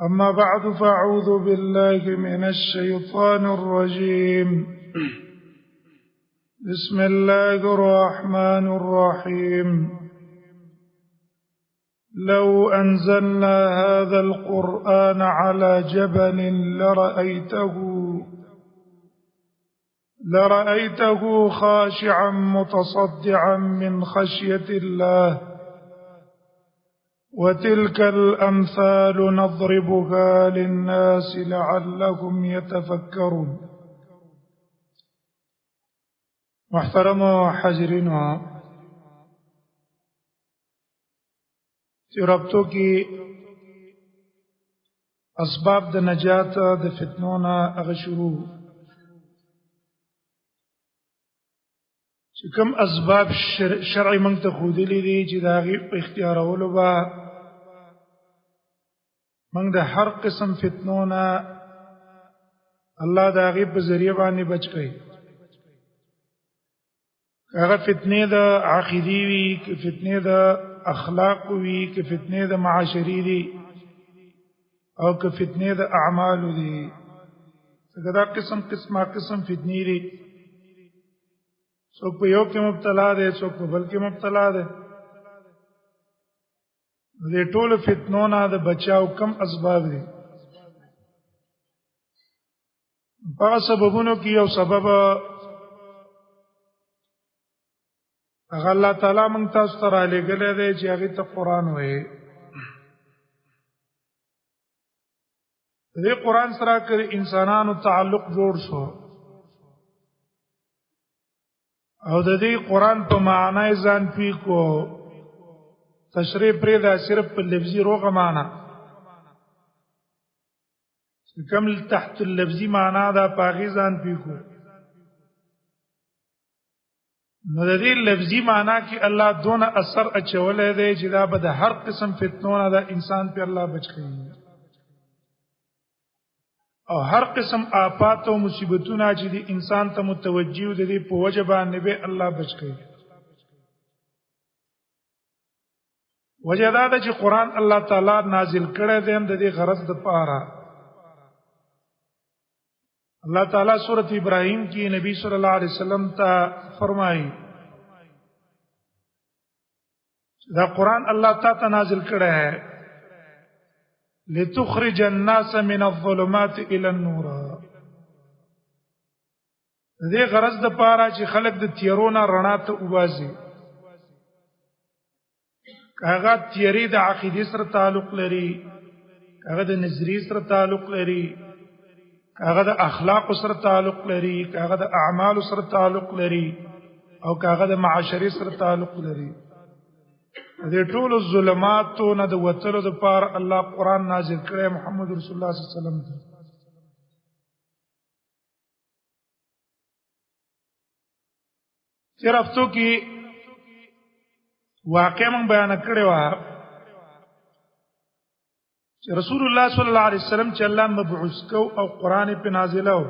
أما بعد فأعوذ بالله من الشيطان الرجيم. بسم الله الرحمن الرحيم. لو أنزلنا هذا القرآن على جبل لرأيته خاشعا متصدعا من خشية الله وتلك الأمثال نضربها للناس لعلهم يتفكرون. محترم حاضرین چې ربطو کې اسباب د نجات د فتنو نه هغه شروع چې کوم اسباب شرعي موږ ته ښودلي دي چې د هغې په اختیارولو به موږ د هر قسم فتنو نه الله د هغې په ذریعه باندې بچ کړي. هغه فتنې د عقیدې وي، که فتنې د اخلاق وي، که فتنې د معاشري دي، او که فتنې د اعمالو دي. څنګه دا قسم فتنې دي، څوک په یو کې مبتلا دی، څوک په بل کې مبتلا دی. د ټولو فتنو نه د بچاو کم اسباب دي. په سببونو کې یو سبب هغه الله تعالی موږ تاسو ته را لېږلی دی چې هغې ته قرآن وایي. د دې قرآن سره که انسانانو تعلق جوړ شو او د دې قرآن په معنی ځان پوه کو، تشریح پرېږده صرف په لفظي روغه معنا، چې کوم تحت اللفظي معنا ده په هغې ځان پوه کو، نو د دې لفظي معنا کې الله دونه اثر اچولی دی چې دا به د هر قسم فتنو نه د انسان په الله بچ کړي، او هر قسم آفات او مصیبتونه چې د انسان ته متوجه و د دې په وجه باندې به الله بچ کړي. وجه دا ده چې قرآن الله تعالی نازل کړی دی د دې غرض دپاره. الله تعالی سورۃ ابراهیم کې نبی صلی الله علیه وسلم ته فرمایي دا قرآن الله تعالی نازل کړی ہے لتخرج الناس من الظلمات الى النور. دې غرض د پاره چې خلک د تیرونو رڼا ته وباسي. هغه تیری د عقیدې سره تعلق لري، هغه د نظریې سره تعلق لري، هغه د اخلاق سره تعلق لري، هغه د اعمال سره تعلق لري، او هغه د معاشري سره تعلق لري. د ټولو ظلماتو نه د وتلو لپاره الله قرآن نازل کړی محمد رسول الله صلی الله علیه وسلم ته. تیر هفتو کې واقع موږ بیان کړې وه چې رسول الله صلی الله علیه وسلم چې الله مبعوث کو او قرآن په نازله و،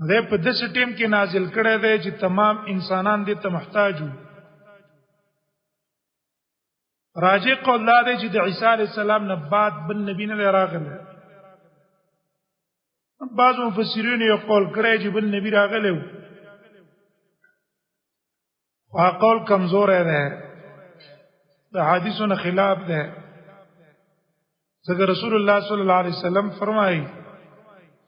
دی په داسې ټیم کې نازل کړی دی چې تمام انسانان دې ته محتاج وو. راجع قول دا دی چې د عیسی علیه السلام نه بعد بل نبی نه راغلی. بعض مفسرین یو قول کړی چې بل نبی راغلی و، خو قول کمزوری دی، د حدیثو نه خلاف دی، ځکه رسول الله صلی الله علیه وسلم فرمایي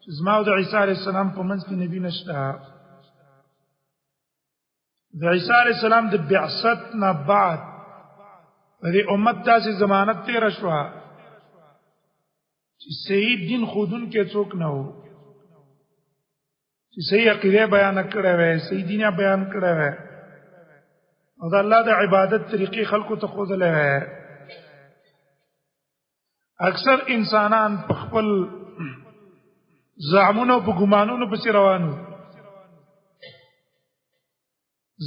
چې زما او د عیسی علیه السلام په منځ کې نبی نشته. د عیسی علیه السلام د بعثت نه بعد د دې امت داسې ضمانت تېره شوه چې صحیح دین ښودونکی څوک نه و، چې صحیح عقیده بیان کړی وی، صحیح دین بیان کړی وی، او د الله د عبادت طریقې خلکو ته ښودلی وی. اکثر انسانان په خپل زعمونو په ګمانونو پسې روان وو،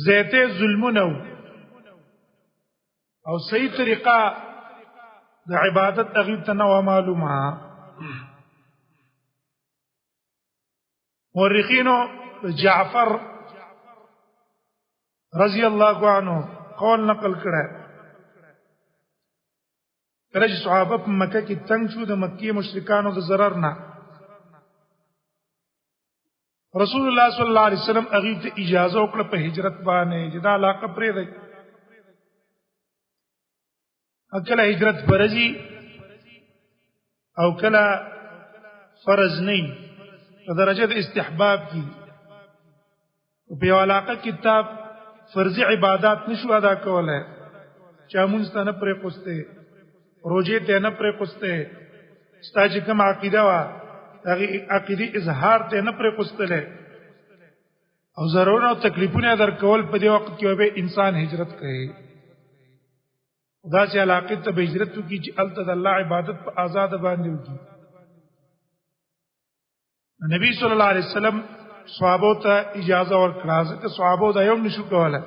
زیاتې ظلمونه وو، او صحیح طریقه د عبادت هغې ته نه وه معلومه. مورخینو جعفر رضی الله عنه قول نقل کړه کله چې صحابه په مکه کې تنگ شو د مکی مشرکانو د ضرر نه، رسول الله صلی الله علیه وسلم هغه ته اجازه وکړه په هجرت باندې چې دا علاقه پرې ده. کله هجرت فرضي او کله فرض نه په درجه د استحباب کې. په یو علاقه کې کتاب فرضي عبادت نشو ادا کولای، چا مونږ ته نه پرې قسته، روزه ته نه پرې قسته، ستاسو کوم عقیده وا هغه عقیده اظهار ته نه پرې قسته او ضرورت او تکلیفونه در کول په دې وخت کې به انسان هجرت کوي. دا چې علاقه ته به هجرت وکړي چې الته د الله عبادت په آزاد باندې وکړي. نبی صلی الله علیه وسلم صحابو ته اجازه ورکړه چې صحابو دا یو نشو کوله،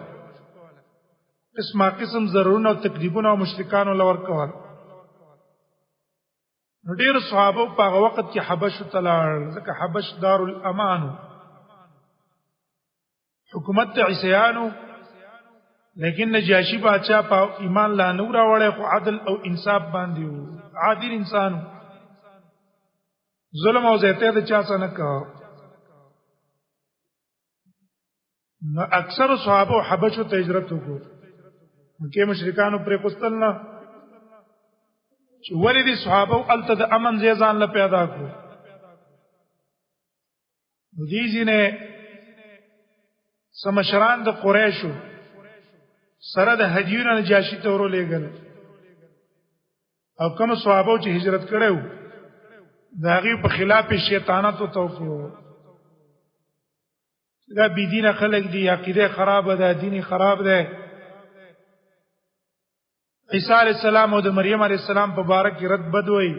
قسمه قسم ضرورت او تکلیفونه او مشرکانو لور کول. نو ډیر صحابه په هغه وخت کې حبش ته لاړ، ځکه حبش دار الامان، حکومت ته عیسیانو، لیکن نجاشی بادشاہ په ایمان لا نور راوړی، خو عدل او انصاف باندې وو، عادل انسان، ظلم او زیاته د چا څخه نه کاوه. نو اکثر صحابه حبشو ته هجرت وکړو، مکه مشرکانو پر کوستل نه چې ولې دي صحابه الته د امن ځان له پیدا کړو. دې ځینې سمشران د قریشو سره د هدیونو نجاشي ته ورولېګل، او کوم صحابه چې هجرت کړو دا غي په خلاف شیطانت او توکو. دا بی دینه خلک دي، عقیده خراب ده، دین خراب ده. عیسی علی السلام او د مریم علی السلام په باره کې رد بد وای،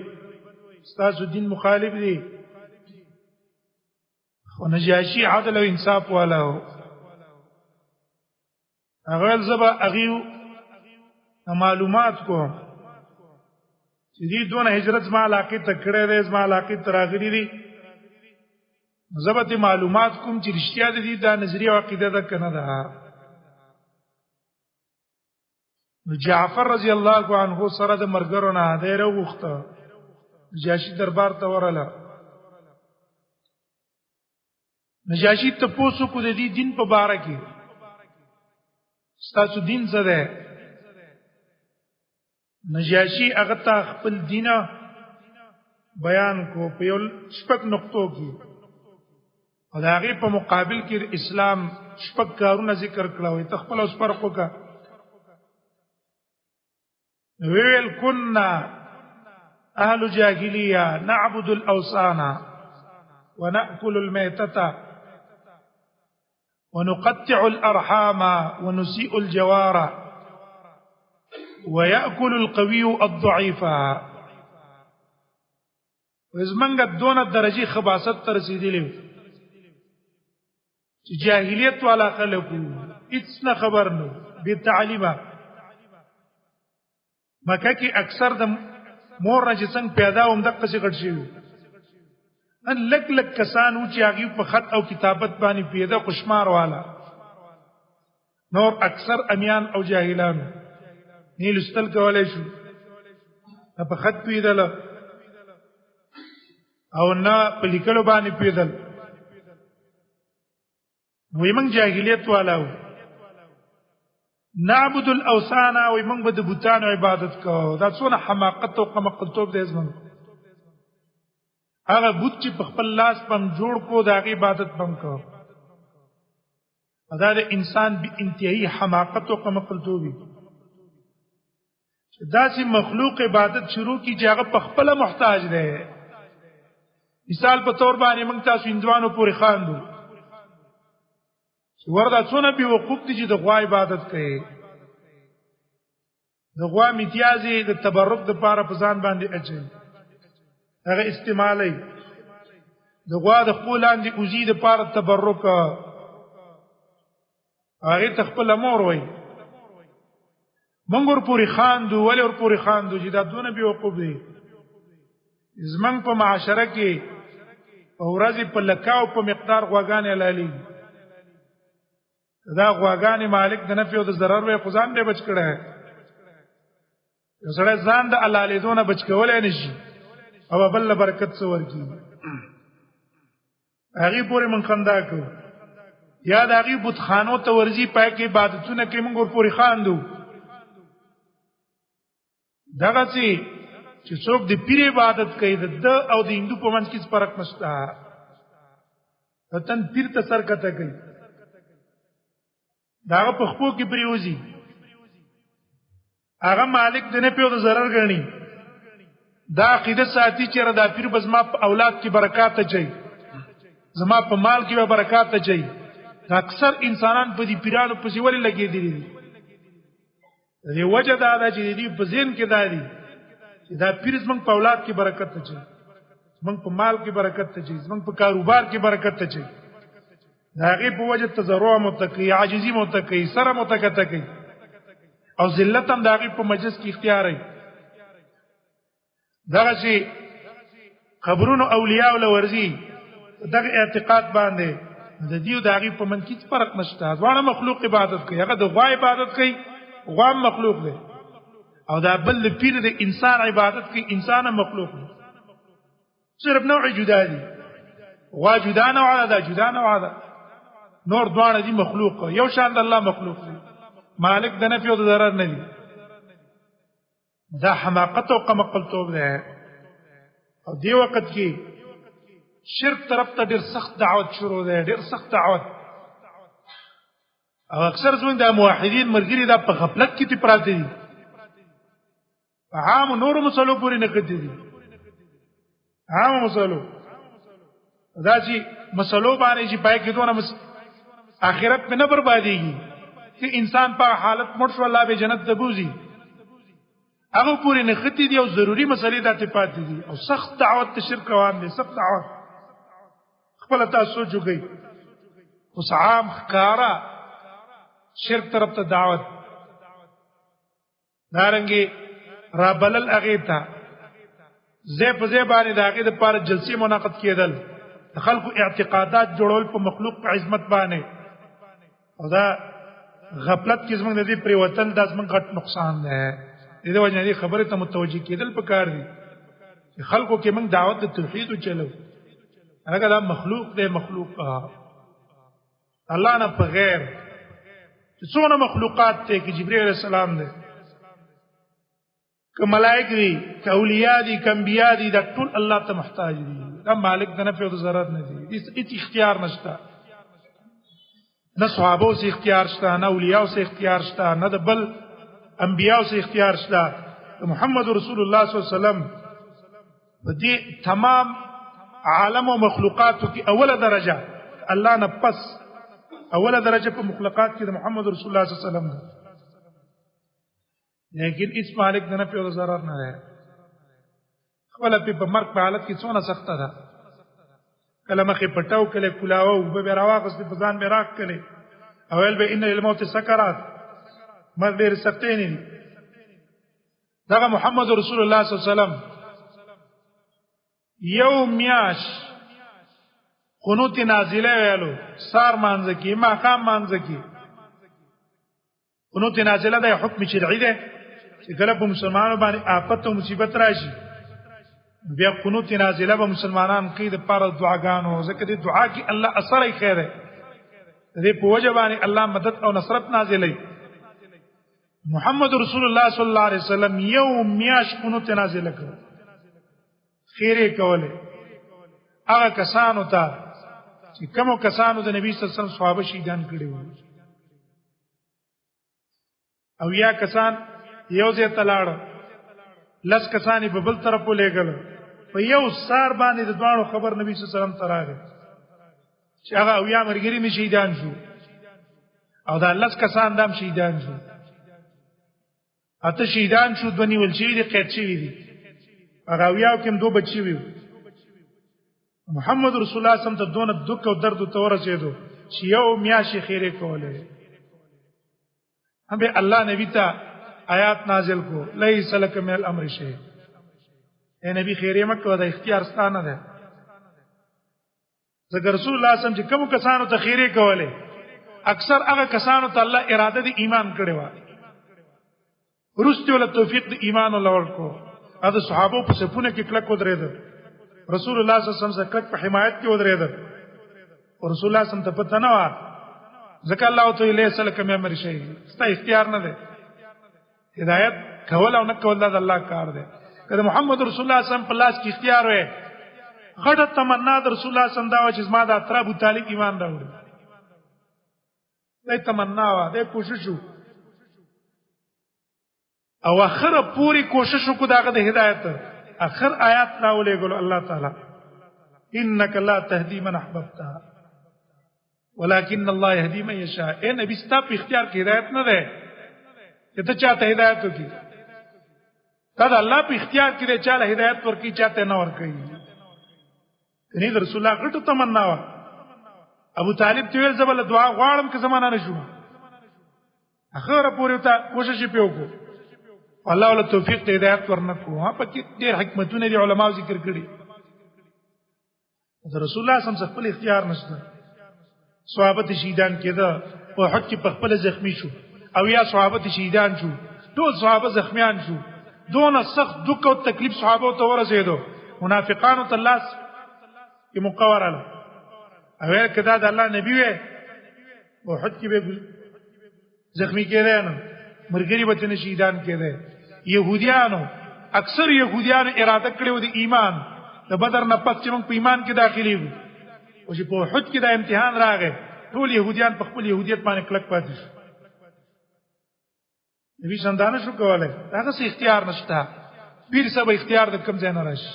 استاسو دین مخالف دي. خو نجاشي عدل او انصاف والا و، هغه زبا اغیو معلومات کوم چې دې دونه هجرت ما علاقه ته کړې ده، ما علاقه ته راغلي دي، زبته معلومات کوم چې رښتیا دي دا نظریه او عقیده ده کنه ده. نو جعفر رضی الله عنه سره د مرګرو نه ډېر وخته نجاشي دربار ته ورله. نجاشي ته پوسو کو د دې دین په باره کې، ستاسو دین څه ده؟ نجاشي هغه ته خپل دین بیان کو په یو شپږ نقطو کې، او دا هغه په مقابل کې اسلام شپږ کارونه ذکر کړل. ته خپل اوس فرق وکړه. ویل كنا اهل جاهليه نعبد الاوثان ونأكل الميتة ونقطع الارحام ونسيء الجوار ويأكل القوي الضعيف. وزمنګ دونه درجه خباثت تر رسیدلی چې جاهلیت والا خلکو هیڅ نه خبر نه، بے تعلیمه. مکه کې اکثر د مور نه چې څنګه پیدا وم دغه څه غټ شي، ان لک لک کسان و چې هغه په خط او کتابت باندې پیدا خوشمار والا، نور اکثر امیان او جاهلان نه لستل کولای شو، په خط پیدل او نه په لیکلو باندې پیدل. وای موږ جاهلیت والا و، نعبد الاوثان، وای موږ به د بوتانو عبادت کوو. دا څونه حماقت او قمقلتوب دی زموږ. هغه بوت چې په خپل لاس پم جوړ کو دا غي عبادت پم کو. دا د انسان به انتهایی حماقت او قمقلتوبي. دا چې مخلوق عبادت شروع کی چې هغه په خپل محتاج دی. مثال په تور باندې موږ تاسو هندوانو پورې خاندو، وردا څونه به وقوف دي چې د غوا عبادت کوي. د غوا امتیازي د تبرک د پاره په ځان باندې اچي، هغه استعمالي د غوا د خپلاندې اوزي د پاره تبرک، هغه تخپل امر وای. منګور پوری خاندو ولې ور پوری خاندو چې دا دونه به وقوف دي. زمنګ په معاشره کې اورازي په لکاو په مقدار غواګانې لالي، دا غواګانې مالک د نفع او د ضرر وې خدان به بچ کړه. یو سړی ځان د الله لیدونه بچ کولای نشي او بل برکت څو ورکی هغه پورې من خندا کو یا د هغه بت خانو ته ورزي پای کې عبادتونه کې موږ پورې خاندو دغه چې څوک د پیر عبادت کوي د او د هندو په منځ کې فرق نشته وطن پیر ته سر کته کوي داغه په خپو کې پریوزي هغه مالک دنه په د zarar غني دا عقیده ساتي چې ردا پیر بزما په اولاد کې برکات اچي زما په مال کې به برکات اچي اکثر انسانان په دې پیرانو په سیوري لګي دي دې وجه دا ده چې دې په ذهن کې دا دي چې دا پیر زمنګ په اولاد کې برکت اچي زمنګ په مال کې برکت اچي زمنګ په کاروبار کې برکت اچي دا غي په وجه تضرع متقي عاجزي متقي سره متقي او ذلت هم دا غي په مجلس کې اختیار ای دغه چې قبرونو اولیاء ول ورزي دغه اعتقاد باندې د دیو داغي په من کې فرق نشته ځوانه مخلوق عبادت کوي هغه د غوا عبادت کوي غوا مخلوق دی او دا بل پیر د انسان عبادت کوي انسان مخلوق دی صرف نوع جدا دي غوا جدا نوع ده جدا نوع ده نور دوانه دي مخلوق یو شان د الله مخلوق دی مالک د نفي او د ضرر نه دي دا حماقت او قمقلتوب ده او دی وخت کې شرک طرف ته ډیر سخت دعوت شروع ده ډیر سخت دعوت او اکثر زموږ د موحدین مرګري دا په غفلت کې پراته دي عام نور مسلو پوری نه کړی دي عام مسلو دا چې مسلو باندې چې پای کې دونه اخرت په نه برباديږي چې انسان په حالت مړ شو الله به جنت ته بوزي هغه پوری نه ختی دي او ضروری مسلې د اتفاق دي او سخت دعوت ته شرک روان دي سخت دعوت خپل تاسو جوړي اوس عام ښکارا شرک طرف ته دعوت دارنګي را بلل اغیتا زه په زه باندې د هغه د پاره جلسې منعقد کېدل خلکو اعتقادات جوړول په مخلوق په عظمت باندې او دا غفلت کې زموږ د دې پر وطن د زموږ غټ نقصان ده دې وجه نه خبره ته متوجي کېدل پکار دي چې خلکو کې موږ دعوت د توحید چلو هغه دا مخلوق دی مخلوق الله نه په غیر څونه مخلوقات ته کې جبرئیل علیہ السلام دی که ملائک دي که اولیاء دي که انبیاء دي دا ټول الله ته محتاج دي دا مالک د نفع او د ضرر نه دي هیڅ اختیار نشته نه صحابه سه اختیار شته نه اولیاء سه اختیار شته نه د بل انبیاء سه اختیار شته محمد رسول الله صلی الله علیه وسلم دې تمام عالم او مخلوقات کی اوله درجه الله نه پس اوله درجه په مخلوقات کې د محمد رسول الله صلی الله علیه وسلم ده لیکن اس مالک نه په ضرر نه ده خپل په مرګ په حالت کې څونه سخته ده کله مخې پټاو کله کلاو به راواغس په ځان مې راک کله اول به ان الموت سکرات مرګ ډېر سختې نه دغه محمد رسول الله صلی الله علیه وسلم یو میاش قنوت نازله ویلو سار مانځ کی ماقام مانځ کی قنوت نازله د حکم شرعي ده چې کله په مسلمانانو باندې آفت او مصیبت راشي بیا قنوت نازله به مسلمانان کې د پاره دعاګانو ځکه د دعا کې الله اثر یې خیره دې په وجه باندې الله مدد او نصرت نازلې محمد رسول الله صلی الله علیه وسلم یو میاش قنوت نازله کړ خیره کوله هغه کسانو ته چې کوم کسانو د نبی صلی الله علیه وسلم صحابه شهیدان کړي وو او یا کسان یو ځای تلاړ لس کسانی په بل طرف ولېګل په یو سار باندې د دوانو خبر نبی صلی الله علیه وسلم تراغه چې هغه او یا مرګري می شهیدان شو او دا لس کسان دام شهیدان شو اته شهیدان شو دونی ول شي دي قید شي دي هغه یو کوم دو بچي وي محمد رسول الله صلی الله علیه وسلم ته دونه دک او درد ته ورسېدو چې یو میاشي خیره کوله هم به الله نبی ته آیات نازل کو لیس لک من الامر شیء اے نبی خیره مکه دا اختیار ستانه ده ځکه رسول الله صلی الله علیه وسلم چې کوم کسانو ته خیره کوله اکثر هغه کسانو ته الله اراده د ایمان کړي و ورسته له توفیق د ایمان الله ورکو اته صحابه په صفونه کې کلک ودرېد رسول الله صلی الله علیه وسلم کلک په حمایت کې ودرېد او رسول الله صلی الله علیه وسلم ته پته نه و ځکه الله تعالی له سره کومه امر شي ستا اختیار نه ده هدایت کول او نه کول د الله کار ده کله محمد رسول الله صلی الله علیه وسلم په لاس کې اختیار وي غټه تمنا د رسول الله صلی الله علیه وسلم دا چې ما د ابو طالب ایمان راوړ دا تمنا و دا کوشش او اخر پوری کوشش کو داغه د هدایت اخر آیات راولې ګل الله تعالی انک لا تهدی من احببت ولكن الله يهدي من يشاء اے نبی ستا په اختیار کې هدایت نه ده چې ته چاته هدایت وکړي دا الله په اختیار کې دی چاله هدایت ورکړي چاته نه ورکړي کني رسول الله غټه تمنا و ابو طالب ته ویل زبل دعا غواړم که زمانہ نشو اخر پورې ته کوشش پیوکو الله ول توفیق ته هدایت ورنکو ها پکې ډېر حکمتونه دي علما ذکر کړي رسول الله صلی الله علیه وسلم خپل اختیار نشته صحابه شهیدان کېده او حج کې په خپل زخمی شو او یا صحابه شهیدان شو ټول صحابه زخمیان شو دون سخت دک او تکلیف صحابه ته ورسېدو منافقانو ته لاس کې مقوره او کدا د الله نبی وې او حج کې به زخمی کېده نو مرګري به تنه شهیدان کېده يهوديانو اکثر يهوديانو اراده کړو د ایمان د بدر نه پس چې موږ په ایمان کې داخلي وو او چې په حج کې دا امتحان راغی ټول يهوديان په خپل يهوديت باندې کلک پاتې شو نبی څنګه شو کولای هغه څه اختیار نشته پیر سبا اختیار د کم ځای نه راشي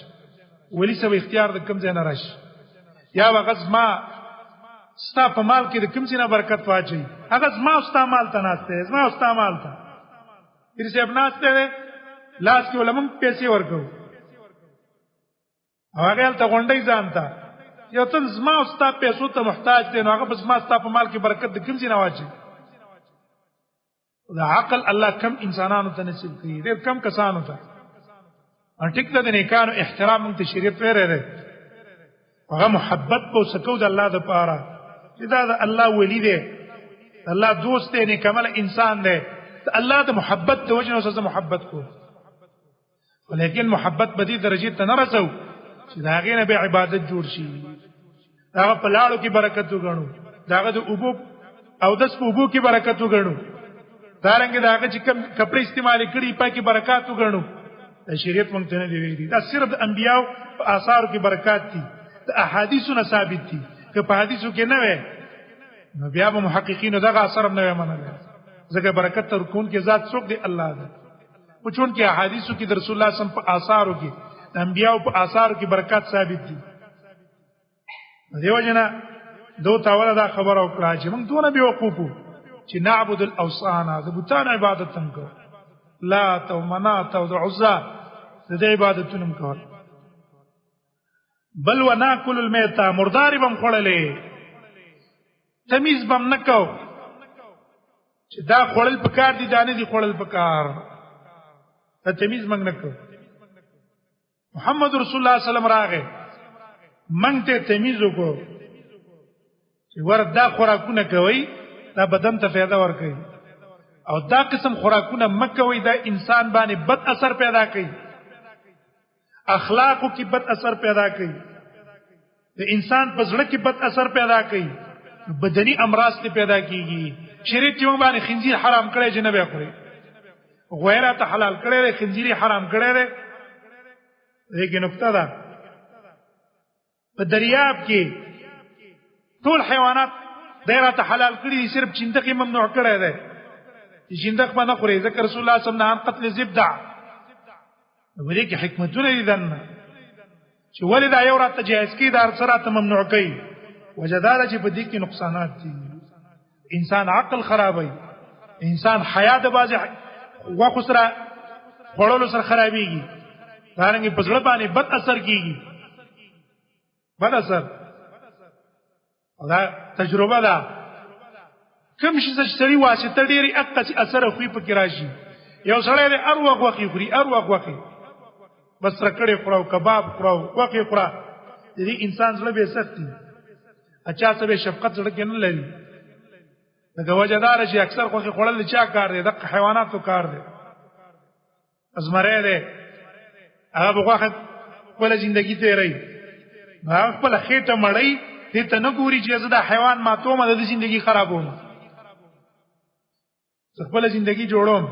ولی سبا اختیار د کم ځای نه راشي یا وغز ما ستا په مال کې د کم ځای نه برکت واچي هغه ما ستا مال ته ناشته ما ستا مال ته پیر صاحب ناشته لاس کې ولمم پیسې ورکو هغه ته غونډې ځانته یو تل زما او ستا پیسو ته محتاج دي نو هغه بس ما ستا په مال کې برکت د کوم ځای نه واچي دا عقل الله کم انسانانو ته نصیب کړي ډېر کم کسانو ته ان ټیک ته د نیکانو احترام موږ ته شریعت پیره ده هغه محبت کو سکو د الله د پاره چې دا د الله ولی دی الله دوست دی نیکمل انسان دی الله د محبت د وجه نو محبت کو ولیکن محبت بدی درجه ته نه رسو چې دا غینه به عبادت جوړ شي دا په لاړو کې برکت وګڼو داغه د اوبو او د سپوبو کې برکت وګڼو دارنګه داغه چې کوم کپڑے استعمال کړي پای کې برکات وګڼو د شریعت مونږ ته نه دی ویلي دا صرف د انبیاو په آثارو کې برکات دي د احادیثو نه ثابت دي که په حدیثو کې نه وي نو بیا به محققینو دغه اثر نه منل ځکه برکت تر کون کې ذات څوک دی الله دی او چون کې احادیثو کې د رسول الله صلی الله علیه وسلم په آثارو کې د انبیاو په آثارو کې برکات ثابت دي دیو جنا دو تاوله دا خبر او کړه چې موږ دونه به وقوفو چې نعبد الاوثان د بوتان عبادت هم کو لا تو منات او عزا د عبادتونو کو بل وناكل الميت مردار بم خړلې تمیز بم نکاو چې دا خړل پکار دي دانه دي خړل پکار ته تمیز منګ نکاو محمد رسول الله صلی الله علیه وسلم راغه منګ ته تمیز وکړو چې وردا خوراکونه کوي دا بدن ته فایده ورکوي او دا قسم خوراکونه مکوي دا انسان باندې بد اثر پیدا کوي اخلاقو کې بد اثر پیدا کوي د انسان په زړه کې بد اثر پیدا کوي بدني امراض ته پیدا کیږي شریعت یې باندې خنزیر حرام کړی چې نه به خوري غیرت حلال کړی دی خنزیر حرام کړی دی لیکن نقطه ده په دریاب کې ټول حیوانات دایره حلال کړی دي صرف چندقې ممنوع کړی دی چې چندق باندې خوري ذکر رسول الله صلی الله علیه وسلم قتل زبدع ولې کې حکمتونه دي دنه چې ولې دا یو راته جایز کی دار سره ته ممنوع کوي وجدار چې په دې کې نقصانات دي انسان عقل خرابوي انسان حیا د بازه واخو سره خړولو سره خرابيږي دارنګه په ځړ باندې بد اثر کیږي بد اثر دا تجربه ده کوم شي چې سړي واسطه ډيري اقصي اثر خو په کې راشي یو سړی د اروغ وخی خوري اروغ وخی بس رکړې خورو کباب خورو وخی خورا دې انسان زړه به سختي اچھا څه به شفقت زړه کې نه لري دا وجدار چې اکثر خو خورل چا کار دی د حیواناتو کار دی ازمره ده هغه بغواخه خپل ژوندۍ تیری هغه خپل خېټه مړی دې ته نه ګوري چې زه د حیوان ماتوم د ژوندۍ خرابوم خپل ژوندۍ جوړوم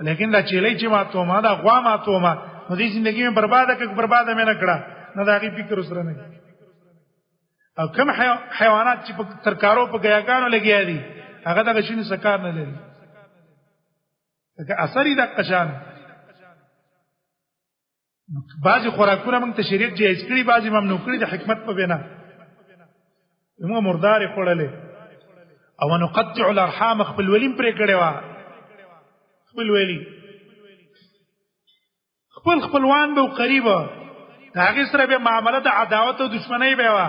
لیکن دا چيلې چې ماتوم دا غوا ماتوم نو دې ژوندۍ مې برباده کړه برباده مې نه کړه نه دا غي فکر سره نه او کوم حیوانات چې په ترکارو په غیاګانو لګیا دي هغه د غشینو سکار نه لري دا اثرې د قشان بعضی خوراکونه موږ ته شریعت جایز کړی بعضی ممنوع کړی د حکمت په بنا موږ مردار خړلې او نقطع الارحام خپل ولیم پرې کړي وا خپل ولی خپل خپلوان به قریبه دا هغه سره به معاملې د عداوت او دښمنۍ به وا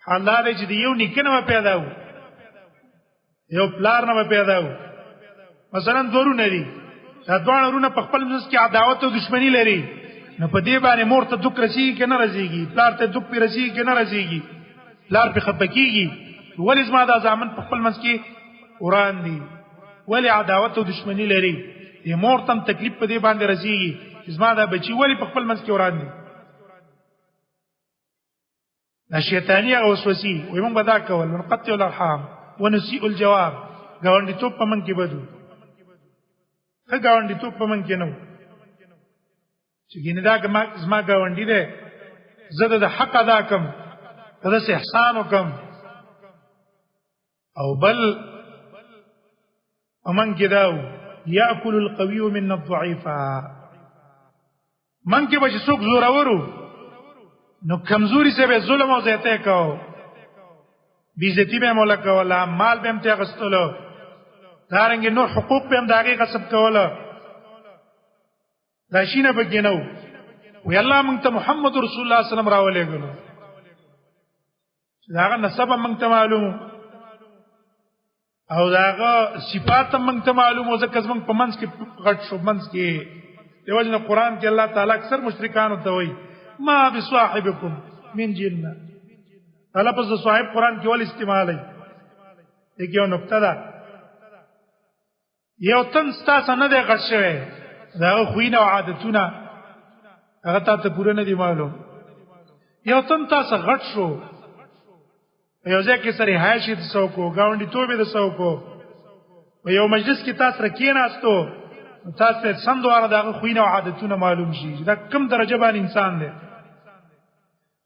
حالاله چې یو نکنه پیدا و یو پلار نه پیدا و مثلا دورونه دي دا دوه ورونه په خپل منځ کې عداوت او دښمنی لري نو په دې باندې مور ته دوک رسیږي کنه رسیږي پلار ته دوک پی رسیږي کنه رسیږي پلار په خپکیږي ولې زما دا ځامن په خپل منځ کې وران دي ولې عداوت او دښمنی لري دې مور ته تکلیف په دې باندې رسیږي زما دا بچي ولې په خپل منځ کې وران دي دا شیطانی وسوسې وي موږ بدا کول نقطع الارحام ونسيء الجواب غوندې ته په من کې بدو غوندې ته په من کې نو چې ګینه دا زما غوندې ده زده د حق ادا کوم دا سه احسان وکم او بل ومن کې داو ياكل القوي من الضعيف من کې به څوک زورورو نو کمزوري سے به ظلم او زیاته کو بیزتی به مولا کولا مال به امته غستلو دارنګ نو حقوق به هم داغي غصب کوله دا شینه بګینو وی الله مونږ ته محمد رسول الله صلی الله علیه وسلم راولې غلو داغه نسب مونږ ته معلوم او داغه صفات مونږ ته معلوم او ځکه مونږ په منځ کې غټ شو منځ کې دیوژن قرآن کې الله تعالی اکثر مشرکان ته وایي ما بصاحبكم من جنة لفظ صاحب قرآن کې ول استعمالي دغه یو نقطه ده یو تن ستاسو نه دی غټ شوی دا خوینه او عادتونه هغه ته پوره نه دی معلوم یو تن تاسو غټ شو یو ځکه سره هاشي د څوک گاونډي توبه د څوک یو مجلس کې تاسو رکیناستو تاسو سم دواره دغه خوینه او عادتونه معلوم شي دا کم درجه باندې انسان دی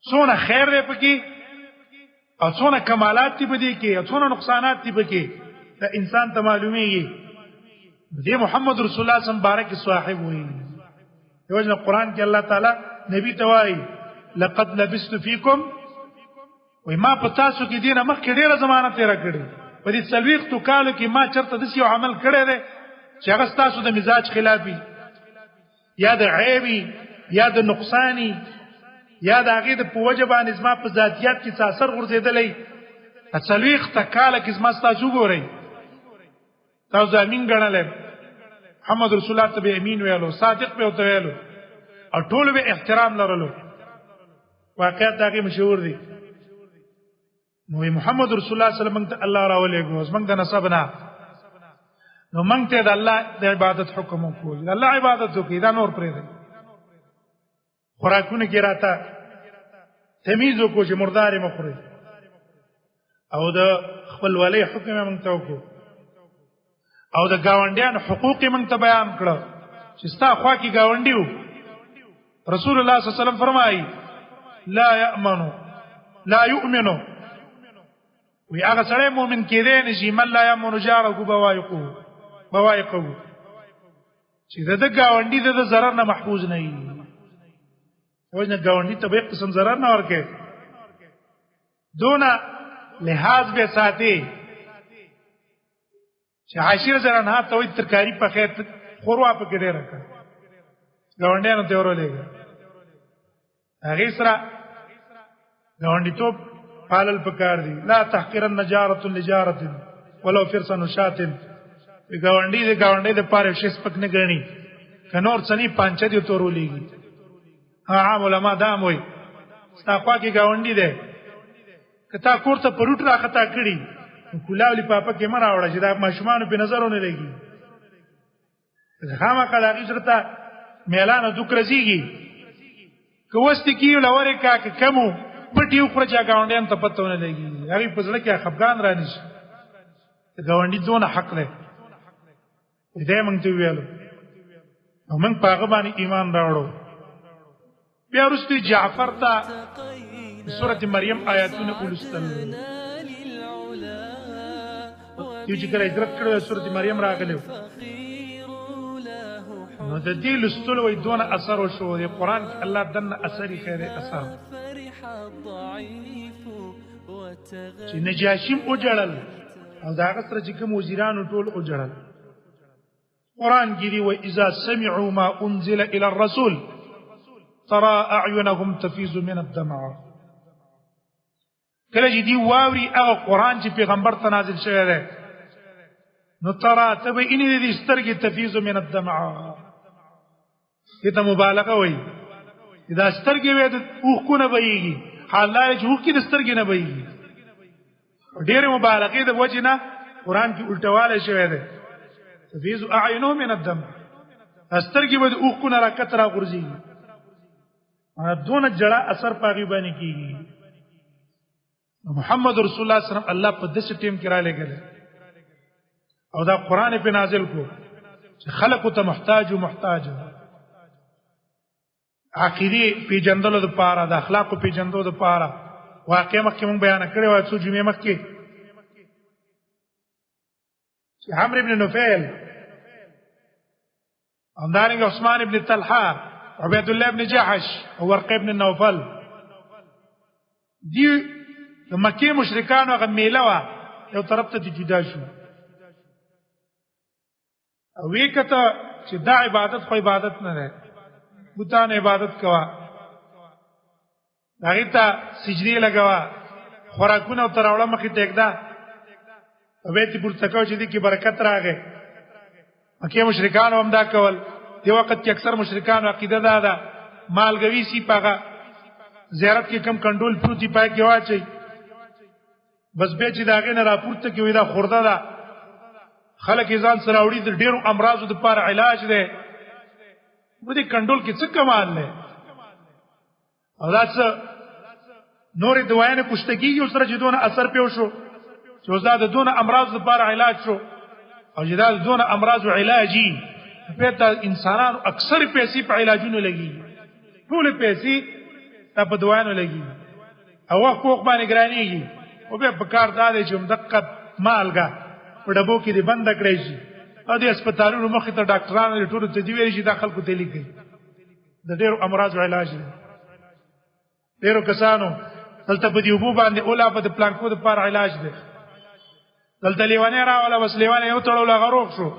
څونه خیر دی پکې او څونه کمالات دی پکې کې او څونه نقصانات دی پکې دا انسان ته معلومیږي دی محمد رسول الله صلی الله علیه وسلم بارک صاحب وایي یوځنه قران کې الله تعالی نبی ته وایي لقد لبست فيكم وما پتا سو کې دینه مخکې ډیره زمانہ تیر کړې په دې څلويختو کالو کې ما چرته د یو عمل کړی دی چې هغه ستاسو د مزاج خلافي یا د عیبي یا د نقصانی یا د هغه د پوجا باندې زما په ذاتیات کې څه اثر ورزيدلې اصليخ تکاله کې زما ستاسو ګورئ تاسو امین ګڼل محمد رسول الله ته امین ویلو صادق په تو ویلو او ټول به احترام لرلو واقعیت دغه مشهور دي نو محمد رسول الله صلی الله علیه وسلم ته الله راولې ګوز موږ د نسبنا نو موږ ته د الله د عبادت حکم کوو د الله عبادت وکړو دا نور پرې دی خوراکونه کې راته تمیز وکړو چې مردار مخوري او د خپل ولی حکم موږ ته وکړو او د گاونډیان حقوق موږ ته بیان کړو چې ستا خوا کې گاونډیو رسول الله صلی الله علیه وسلم فرمایي لا يؤمن وی هغه سره مؤمن کېدی نشي من لا يؤمن جاره بوایقو چې د گاونډي د ضرر نه محفوظ نه وي وژنه گاونډي ته به قسم ضرر نه ورکه دونه لحاظ به ساتي چې عاشر زره نه ته وي ترکاری په خیر خوروا په کې ډیر راکړه گاونډیانو ته ورولېږي هغه سره گاونډي ته پالل پکار دي لا تحقرن نجاره لجاره ولو فرسن شاتن گاونډي د گاونډي د پاره شیس پک نه غني کنور څنی پانچ دي تورولېږي عام علما دا موي ستاپا کې گاونډي ده کته کوړه پروټ راختا کړی کولاولي پاپا کې مرا وړه چې دا ماشومان په نظرونه لګي خامہ کلاغی سرتا میلانه دوک رزیږي که وستی کیو لوري کا که کمو پټیو پر چا گاونډیان ته پتهونه لګي هغه په ځل کې خفغان رانی شي گاونډي دونه حق لري دې مونږ ته ویلو موږ پاغه باندې ایمان راوړو بیا ورسته جعفر ته سورۃ مریم آیاتونه ولستل یو چې کله هجرت کړو سورۃ مریم راغلو نو د دې لستل وې دونه اثر وشو د قران کې الله دنه اثر خیر اثر چې نجاشیم او جړل او دا غسر چې کوم وزیرانو ټول او جړل قران کې دی و اذا سمعوا ما انزل الى الرسول ترى اعينهم تفيض من الدمع کله چې دی واوري هغه قران چې پیغمبر ته نازل شوی دی نو ترى تبه ان دې سترګې تفيض من الدمع دته مبالغه وای اذا سترګې وې د اوخ کو نه بهيږي حالای چې اوخ کې د سترګې نه بهيږي ډېر مبالغه د وجنه قران کې الټواله شوی دی تفيض اعينهم من الدمع سترګې به د اوخ کو نه راکته را غورځي دونه جړه اثر پاغي باندې کیږي محمد رسول الله صلی الله علیه وسلم الله په دې ټیم کې را لګل او دا قران په نازل کو چې خلق ته محتاج او محتاج عقیده په جندلو د پاره د اخلاق په جندلو د پاره واقع مخکې مونږ بیان کړی و څو جمعې مخکې چې عمرو ابن نفیل اندارنګ عثمان ابن طلحه عبید الله ابن جحش او ورقه ابن نوفل دی د مکه مشرکانو هغه میله وا یو طرف ته جدا شو او وکته چې دا عبادت خو عبادت نه ده بوتان عبادت کوا هغه ته سجدي لګوا خوراکونه تراوړه مخې ته کېدا او به تی پورته کو چې دې کې برکت راغې مکه مشرکانو هم دا کول دی وخت کې اکثر مشرکانو عقیده دا ده مالګوي سی پاګه زیارت کې کم کنټرول پروتي پای کې واچي بس به چې داغه نه راپورته کې وې دا خورده ده خلک ځان سره وړي د ډیرو امراضو د لپاره علاج ده و دې کنټرول کې څه کمال نه او داڅ نورې دوايانه پښتګي یو سره چې دونه اثر پیو شو چې زاد دونه امراض لپاره علاج شو او چې دا دونه امراض علاجي په ته انسانانو اکثر پیسې په علاجونو لګي ټول پیسې په دوايانو لګي او وخت باندې ګرانيږي او به په کار دادې چې مدقت مالګه په ډبو کې دې بند کړی شي او د هسپتالونو مخې ته ډاکټرانو ټول ته دی ویل شي داخل کو تللی کوي د ډېرو امراض علاج دی ډېرو کسانو دلته په دې وبو باندې اوله په پلانکو د پار علاج دی دلته لیوانه راواله بس لیوانه یو تړول غروق شو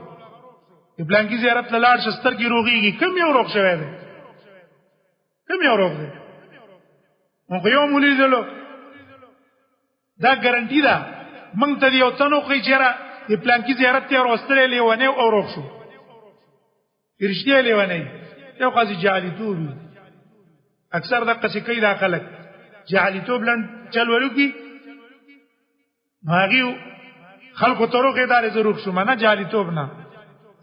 د پلانکی زیارت لاړ شستر کی روغيږي کم یو روغ شوی دی کم یو روغ دی مونږ یو مولې دلو دا ګارانټي ده مونږ ته یو تنو خو چیرې د پلانکی زیارت ته ورستلې لیوانه او روغ شو رښتیا لیوانه یو قضیه جالیتوب اکثر د قصې کوي داخله جالیتوب لن چلولو کی ماغي خلکو ترو کې داري ضرور شو منه جالیتوب نه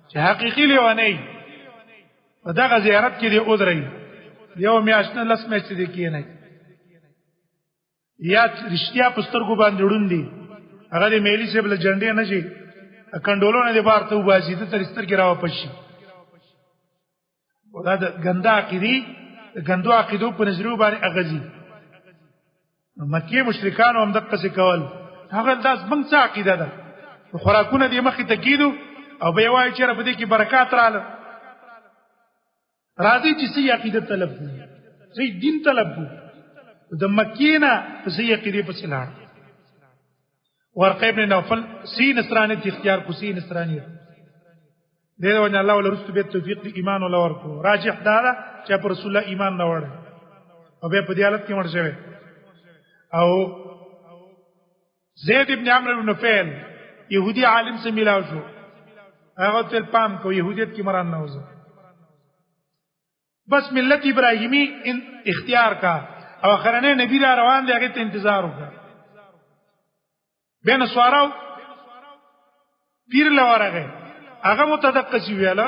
چې حقيقي لیوانه دا غ زیارت کې دی او درې یو میاشتنه لس میاشتې دی کې نه یا رښتیا پسترګو باندې وډوندي هغه د میلی سیبل جنډې نه شي کندولونه د بار ته وباسي ته ترستر کې راو پشي ودا د ګندا عقیدی ګندو عقیدو په نظر باندې اغزي مکه مشرکانو هم دغه څه کول هغه داس موږ څه عقیده ده خوراکونه دې مخې ته کیدو او به وایي چې رب دې کې برکات رااله راځي چې سي عقیده طلب سي دین طلب د مکینا سي عقیده په سلام ورقه ابن نوفل سی نصرانی اختیار کو سی نصرانی دغه وجه الله ول رسول به توفیق ایمان ول ورکو راجح دا چې پر رسول الله ایمان نه وړ او به په دې حالت کې مړ شوی او زید ابن عمرو بن نفیل يهودي عالم سے ملاو شو هغه تل پام کو يهودیت کی مران نه وځه بس ملت ابراهیمی اختیار کا او اخرنه نبی را روان دی هغه ته انتظار وکړه بین سوارو پیر لورغه هغه متدقسی ویاله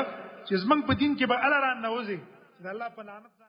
چې زمنګ په دین کې به الله را نوځي چې الله په لعنت